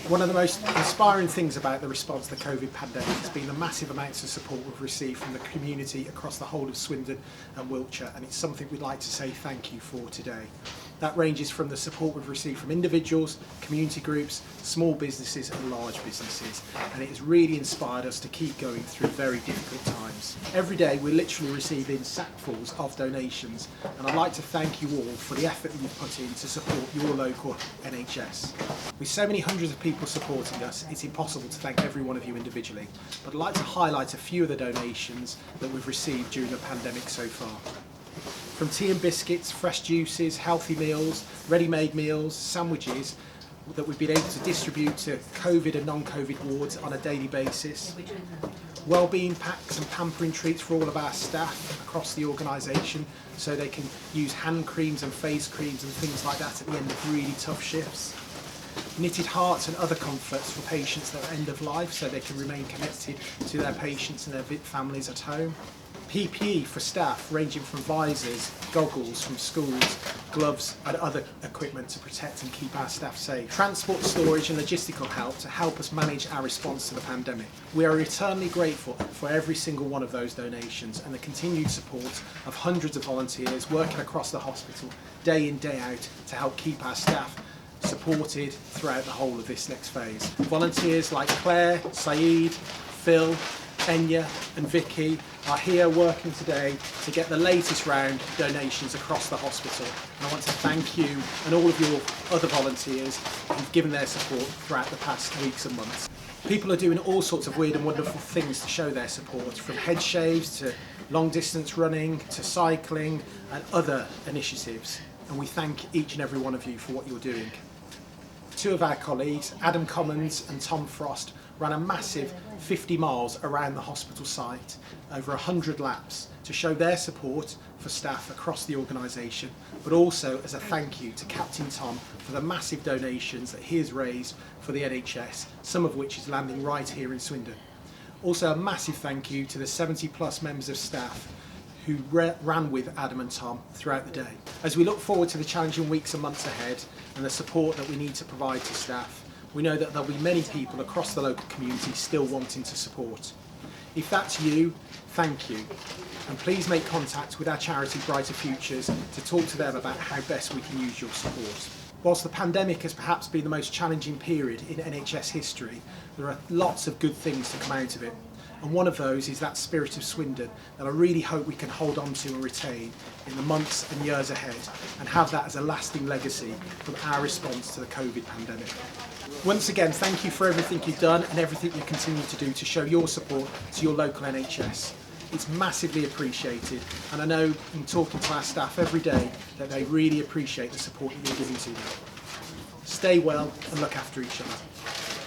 One of the most inspiring things about the response to the COVID pandemic has been the massive amounts of support we've received from the community across the whole of Swindon and Wiltshire, and it's something we'd like to say thank you for today. That ranges from the support we've received from individuals, community groups, small businesses and large businesses, and it has really inspired us to keep going through very difficult times. Every day we're literally receiving sackfuls of donations, and I'd like to thank you all for the effort that you've put in to support your local NHS. With so many hundreds of people supporting us, it's impossible to thank every one of you individually, but I'd like to highlight a few of the donations that we've received during the pandemic so far. From tea and biscuits, fresh juices, healthy meals, ready-made meals, sandwiches that we've been able to distribute to COVID and non-COVID wards on a daily basis. Wellbeing packs and pampering treats for all of our staff across the organisation so they can use hand creams and face creams and things like that at the end of really tough shifts. Knitted hearts and other comforts for patients that are end of life so they can remain connected to their patients and their families at home. PPE for staff ranging from visors, goggles from schools, gloves and other equipment to protect and keep our staff safe. Transport, storage and logistical help to help us manage our response to the pandemic. We are eternally grateful for every single one of those donations and the continued support of hundreds of volunteers working across the hospital day in, day out to help keep our staff supported throughout the whole of this next phase. Volunteers like Claire, Saeed, Phil, Enya and Vicky are here working today to get the latest round of donations across the hospital, and I want to thank you and all of your other volunteers who've given their support throughout the past weeks and months. People are doing all sorts of weird and wonderful things to show their support, from head shaves to long distance running to cycling and other initiatives, and we thank each and every one of you for what you're doing. Two of our colleagues, Adam Commons and Tom Frost, ran a massive 50 miles around the hospital site, over 100 laps, to show their support for staff across the organisation, but also as a thank you to Captain Tom for the massive donations that he has raised for the NHS, some of which is landing right here in Swindon. Also a massive thank you to the 70+ members of staff who ran with Adam and Tom throughout the day. As we look forward to the challenging weeks and months ahead and the support that we need to provide to staff, we know that there'll be many people across the local community still wanting to support. If that's you, thank you. And please make contact with our charity Brighter Futures to talk to them about how best we can use your support. Whilst the pandemic has perhaps been the most challenging period in NHS history, there are lots of good things to come out of it. And one of those is that spirit of Swindon that I really hope we can hold on to and retain in the months and years ahead, and have that as a lasting legacy from our response to the COVID pandemic. Once again, thank you for everything you've done and everything you continue to do to show your support to your local NHS. It's massively appreciated, and I know in talking to our staff every day that they really appreciate the support that you're giving to them. Stay well and look after each other.